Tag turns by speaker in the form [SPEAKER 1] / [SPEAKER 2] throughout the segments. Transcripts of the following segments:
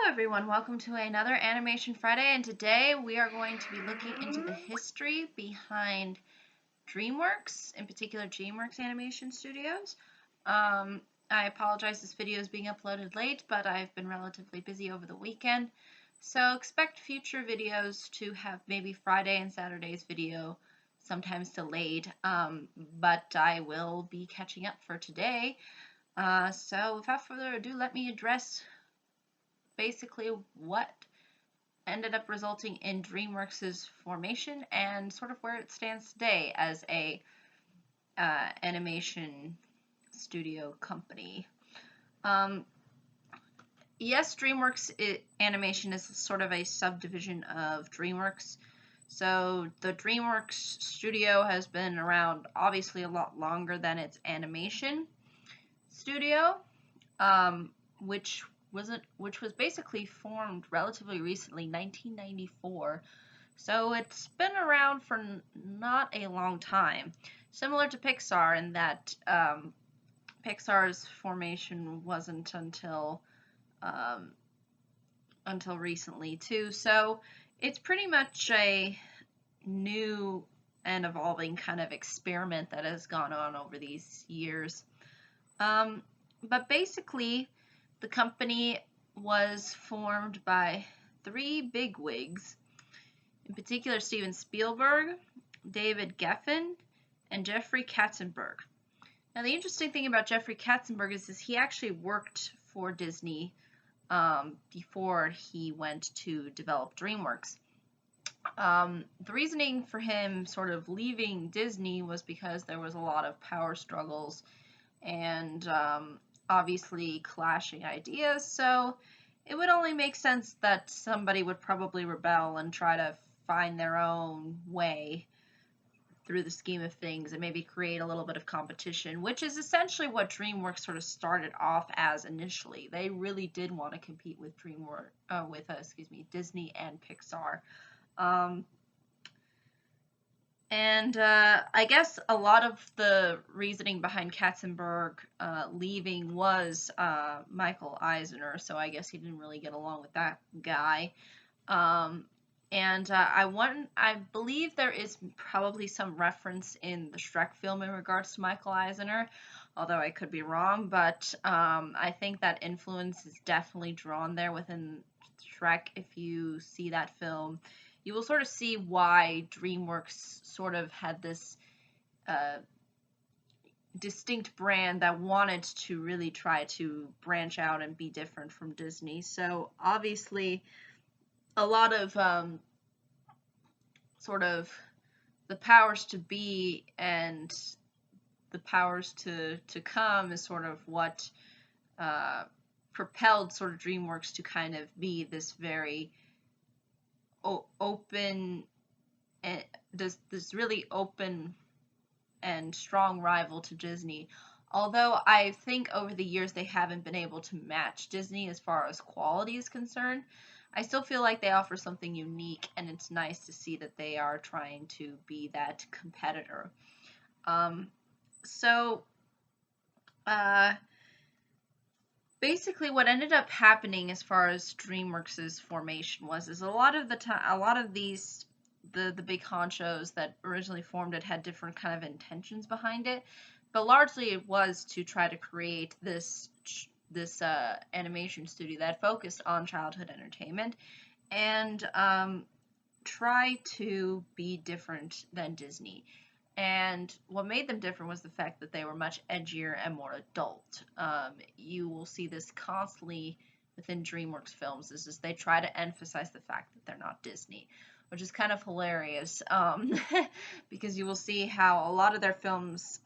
[SPEAKER 1] everyone, welcome to another Animation Friday, and today we are going to be looking into the history behind DreamWorks, in particular DreamWorks Animation Studios. I apologize this video is being uploaded late, but I've been relatively busy over the weekend, so expect future videos to have maybe Friday and Saturday's video sometimes delayed, but I will be catching up for today. So without further ado, let me address basically what ended up resulting in DreamWorks' formation and sort of where it stands today as a animation studio company. Yes, DreamWorks Animation is sort of a subdivision of DreamWorks. So the DreamWorks studio has been around obviously a lot longer than its animation studio, which was basically formed relatively recently, 1994. So it's been around for not a long time. Similar to Pixar in that Pixar's formation wasn't until recently too. So it's pretty much a new and evolving kind of experiment that has gone on over these years. But basically, the company was formed by three bigwigs, in particular Steven Spielberg, David Geffen, and Jeffrey Katzenberg. Now, the interesting thing about Jeffrey Katzenberg is he actually worked for Disney before he went to develop DreamWorks. The reasoning for him sort of leaving Disney was because there was a lot of power struggles and obviously clashing ideas, so it would only make sense that somebody would probably rebel and try to find their own way through the scheme of things and maybe create a little bit of competition, which is essentially what DreamWorks sort of started off as initially. They really did want to compete with Disney and Pixar. I guess a lot of the reasoning behind Katzenberg leaving was Michael Eisner, so I guess he didn't really get along with that guy. I believe there is probably some reference in the Shrek film in regards to Michael Eisner, although I could be wrong, but I think that influence is definitely drawn there within Shrek. If you see that film, you will sort of see why DreamWorks sort of had this distinct brand that wanted to really try to branch out and be different from Disney. So obviously, a lot of sort of the powers to be and the powers to come is sort of what propelled sort of DreamWorks to kind of be this very open and this really open and strong rival to Disney. Although I think over the years they haven't been able to match Disney as far as quality is concerned, I still feel like they offer something unique, and it's nice to see that they are trying to be that competitor. Basically, what ended up happening as far as DreamWorks' formation is a lot of these the big honchos that originally formed it had different kind of intentions behind it, but largely it was to try to create this animation studio that focused on childhood entertainment and try to be different than Disney. And what made them different was the fact that they were much edgier and more adult. You will see this constantly within DreamWorks films, is they try to emphasize the fact that they're not Disney, which is kind of hilarious, because you will see how a lot of their films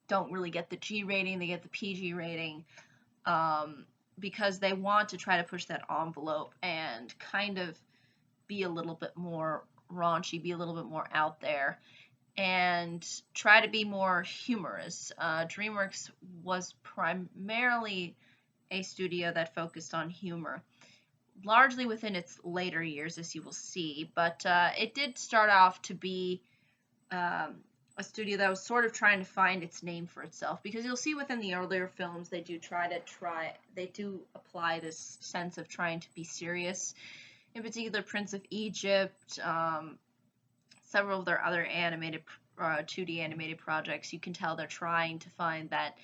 [SPEAKER 1] don't really get the G rating, they get the PG rating, because they want to try to push that envelope and kind of be a little bit more raunchy, be a little bit more out there, and try to be more humorous. DreamWorks was primarily a studio that focused on humor, largely within its later years, as you will see, but it did start off to be a studio that was sort of trying to find its name for itself, because you'll see within the earlier films they do apply this sense of trying to be serious. In particular, Prince of Egypt, several of their other 2D animated projects, you can tell they're trying to find that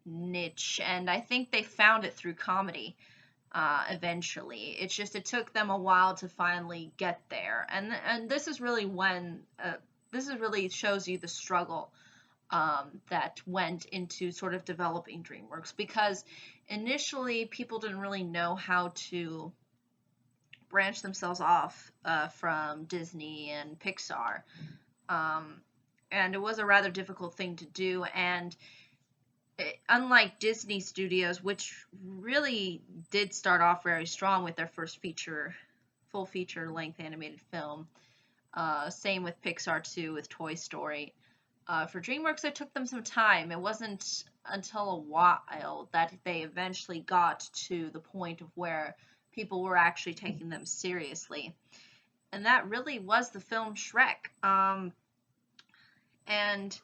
[SPEAKER 1] niche, and I think they found it through comedy. Eventually, it's just it took them a while to finally get there, and this is really when this is really shows you the struggle that went into sort of developing DreamWorks, because initially people didn't really know how to branch themselves off from Disney and Pixar, and it was a rather difficult thing to do. And unlike Disney Studios, which really did start off very strong with their first full feature length animated film, same with Pixar too, with Toy Story. For DreamWorks, it took them some time. It wasn't until a while that they eventually got to the point of where people were actually taking them seriously. And that really was the film Shrek. And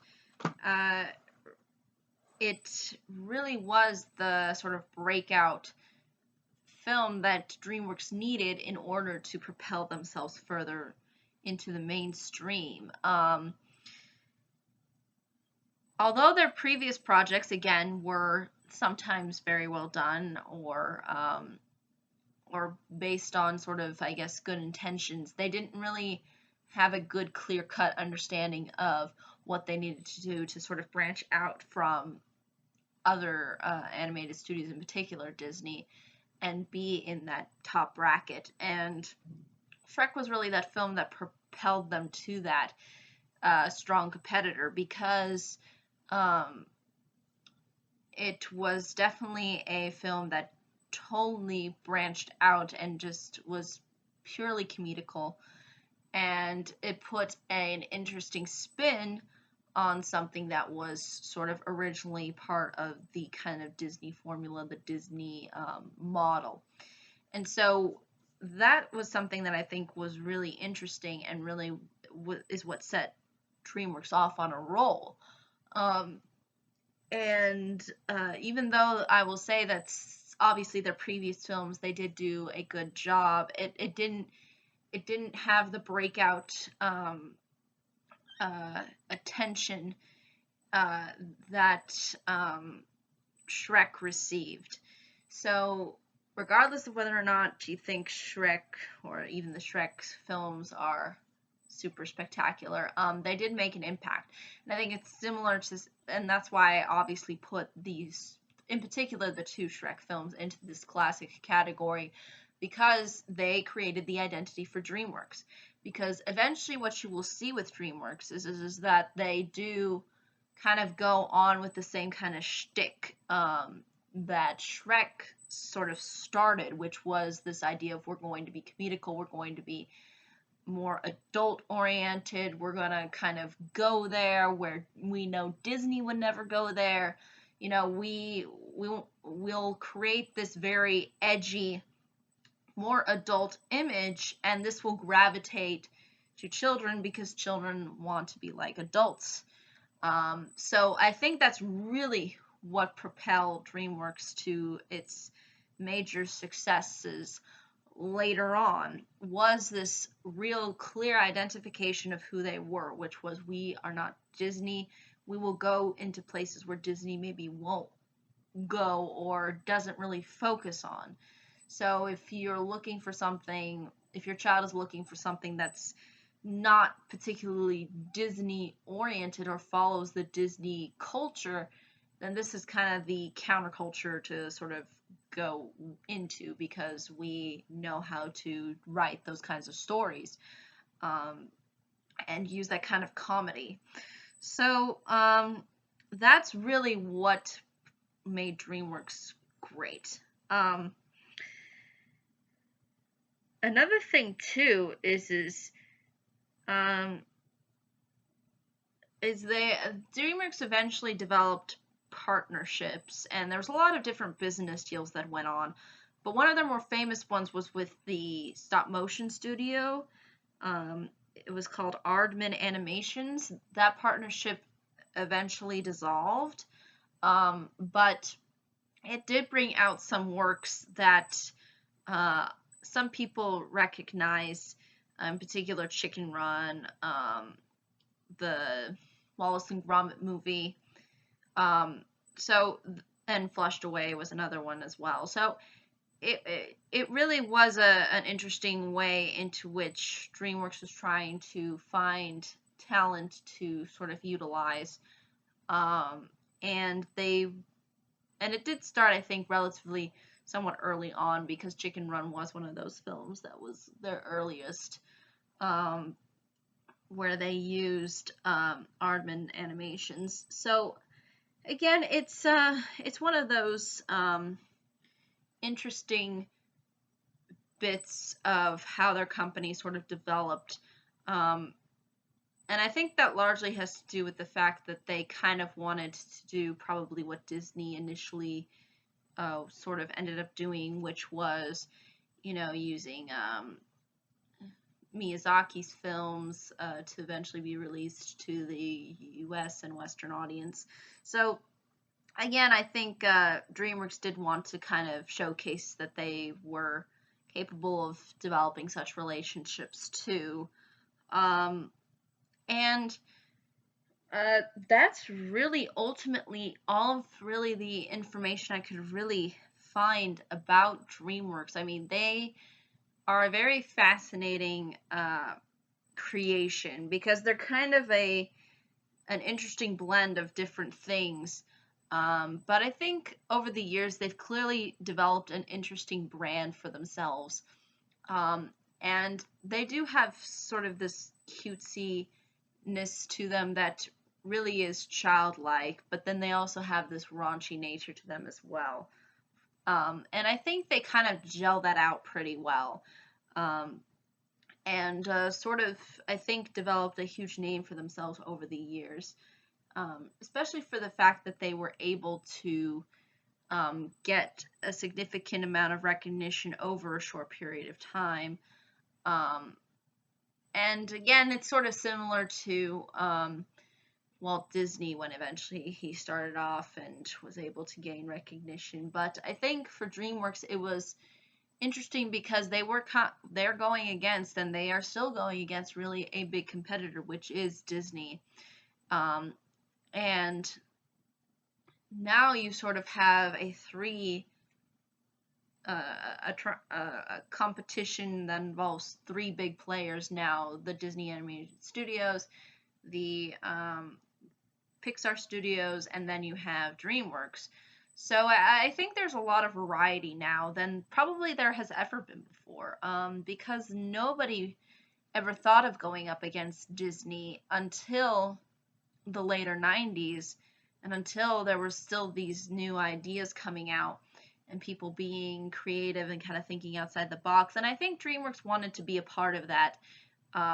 [SPEAKER 1] it really was the sort of breakout film that DreamWorks needed in order to propel themselves further into the mainstream. Although their previous projects, again, were sometimes very well done, or based on sort of, I guess, good intentions, they didn't really have a good, clear-cut understanding of what they needed to do to sort of branch out from other animated studios, in particular Disney, and be in that top bracket. And Shrek was really that film that propelled them to that strong competitor, because it was definitely a film that totally branched out and just was purely comedical, and it put an interesting spin on something that was sort of originally part of the kind of Disney formula, the Disney model. And so that was something that I think was really interesting, and really is what set DreamWorks off on a roll. And even though I will say that obviously their previous films, they did do a good job, it didn't have the breakout attention that Shrek received. So regardless of whether or not you think Shrek or even the Shrek films are super spectacular, they did make an impact. And I think it's similar to, and that's why I obviously put these, in particular the two Shrek films, into this classic category, because they created the identity for DreamWorks. Because eventually what you will see with DreamWorks is that they do kind of go on with the same kind of shtick that Shrek sort of started, which was this idea of, we're going to be comedical, we're going to be more adult oriented, we're going to kind of go there where we know Disney would never go there. You know, we'll create this very edgy, more adult image, and this will gravitate to children because children want to be like adults. So I think that's really what propelled DreamWorks to its major successes later on, was this real clear identification of who they were, which was, we are not Disney. We will go into places where Disney maybe won't go or doesn't really focus on. So if you're looking for something, if your child is looking for something that's not particularly Disney oriented or follows the Disney culture, then this is kind of the counterculture to sort of go into, because we know how to write those kinds of stories and use that kind of comedy. So that's really what made DreamWorks great. Another thing too is DreamWorks eventually developed partnerships, and there's a lot of different business deals that went on, but one of their more famous ones was with the stop motion studio. it was called Aardman Animations. That partnership eventually dissolved, but it did bring out some works that some people recognize, in particular Chicken Run, the Wallace and Gromit movie. So, and Flushed Away was another one as well. So it really was an interesting way into which DreamWorks was trying to find talent to sort of utilize. And it did start, I think, relatively somewhat early on, because Chicken Run was one of those films that was their earliest, where they used Aardman animations. So again, it's one of those interesting bits of how their company sort of developed. And I think that largely has to do with the fact that they kind of wanted to do probably what Disney initially sort of ended up doing, which was, using Miyazaki's films to eventually be released to the US and Western audience. So again, I think DreamWorks did want to kind of showcase that they were capable of developing such relationships too. And that's really ultimately all of really the information I could really find about DreamWorks. I mean, they are a very fascinating creation, because they're kind of an interesting blend of different things. But I think over the years they've clearly developed an interesting brand for themselves. And they do have sort of this cutesiness to them that really is childlike, but then they also have this raunchy nature to them as well. And I think they kind of gel that out pretty well. And sort of, I think, developed a huge name for themselves over the years, especially for the fact that they were able to get a significant amount of recognition over a short period of time. And again, it's sort of similar to Walt Disney, when eventually he started off and was able to gain recognition. But I think for DreamWorks, it was interesting because they're going against, and they are still going against, really a big competitor, which is Disney. And now you sort of have a competition that involves three big players now: the Disney Animated Studios, the Pixar Studios, and then you have DreamWorks. So I think there's a lot of variety now than probably there has ever been before, because nobody ever thought of going up against Disney until the later 90s, and until there were still these new ideas coming out and people being creative and kind of thinking outside the box. And I think DreamWorks wanted to be a part of that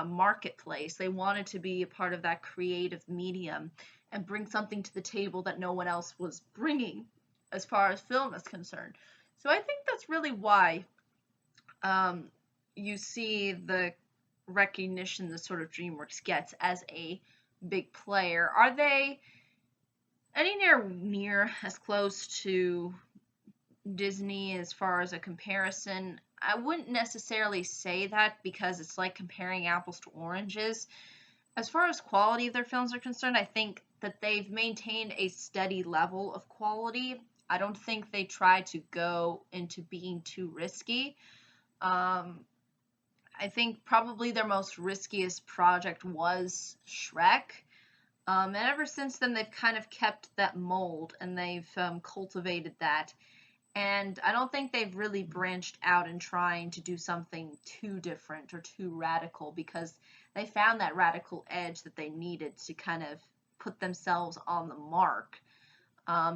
[SPEAKER 1] marketplace. They wanted to be a part of that creative medium and bring something to the table that no one else was bringing as far as film is concerned. So I think that's really why you see the recognition that sort of DreamWorks gets as a big player. Are they anywhere near as close to Disney as far as a comparison? I wouldn't necessarily say that, because it's like comparing apples to oranges. As far as quality of their films are concerned, I think that they've maintained a steady level of quality. I don't think they try to go into being too risky. I think probably their most riskiest project was Shrek. And ever since then, they've kind of kept that mold, and they've cultivated that. And I don't think they've really branched out in trying to do something too different or too radical, because they found that radical edge that they needed to kind of put themselves on the mark,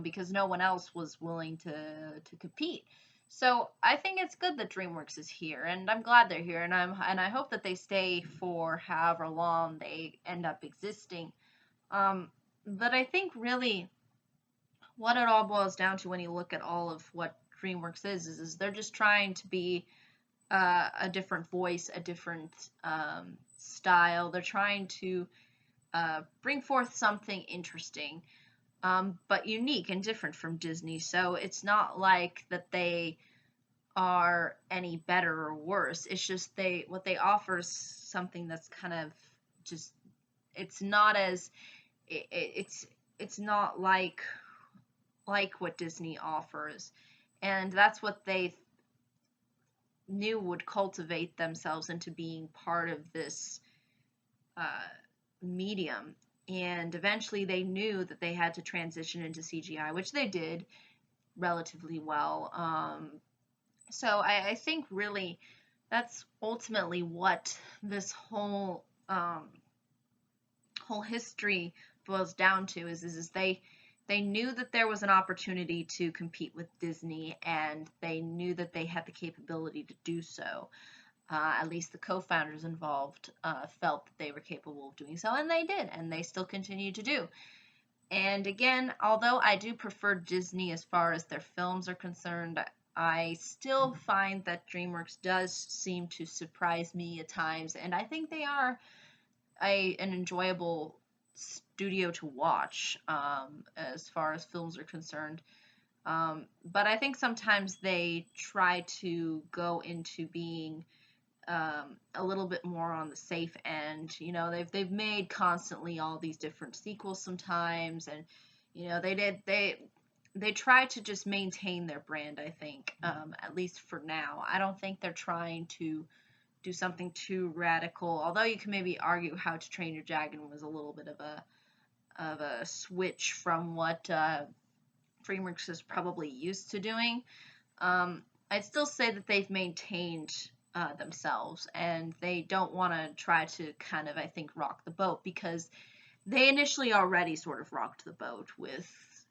[SPEAKER 1] because no one else was willing to compete. So I think it's good that DreamWorks is here, and I'm glad they're here, and I hope that they stay for however long they end up existing. But I think really what it all boils down to, when you look at all of what DreamWorks is they're just trying to be a different voice, a different style. They're trying to bring forth something interesting, but unique and different from Disney. So it's not like that they are any better or worse. It's just what they offer is something that's kind of just, it's not as it's not like what Disney offers, and that's what they knew would cultivate themselves into being part of this uh, medium. And eventually they knew that they had to transition into CGI, which they did relatively well. So I think really that's ultimately what this whole history boils down to is they knew that there was an opportunity to compete with Disney, and they knew that they had the capability to do so. At least the co-founders involved felt that they were capable of doing so, and they did, and they still continue to do. And again, although I do prefer Disney as far as their films are concerned, I still find that DreamWorks does seem to surprise me at times, and I think they are an enjoyable studio to watch as far as films are concerned. But I think sometimes they try to go into being a little bit more on the safe end. You know, they've made constantly all these different sequels sometimes, and you know they try to just maintain their brand. I think at least for now. I don't think they're trying to do something too radical. Although you can maybe argue How to Train Your Dragon was a little bit of a switch from what DreamWorks is probably used to doing. I'd still say that they've maintained themselves, and they don't want to try to kind of, I think, rock the boat, because they initially already sort of rocked the boat with,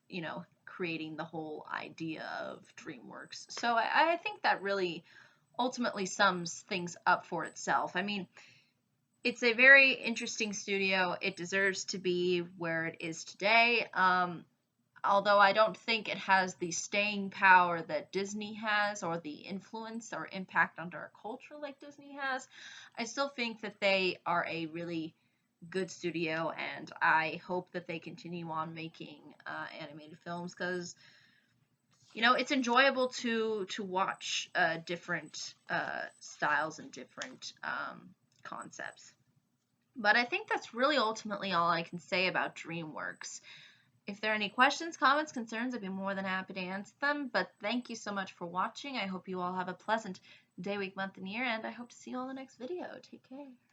[SPEAKER 1] you know, creating the whole idea of DreamWorks. So I think that really ultimately sums things up for itself. I mean, it's a very interesting studio. It deserves to be where it is today. Although I don't think it has the staying power that Disney has, or the influence or impact on our culture like Disney has, I still think that they are a really good studio, and I hope that they continue on making animated films, because you know it's enjoyable to watch different styles and different concepts. But I think that's really ultimately all I can say about DreamWorks. If there are any questions, comments, concerns, I'd be more than happy to answer them. But thank you so much for watching. I hope you all have a pleasant day, week, month, and year, and I hope to see you all in the next video. Take care.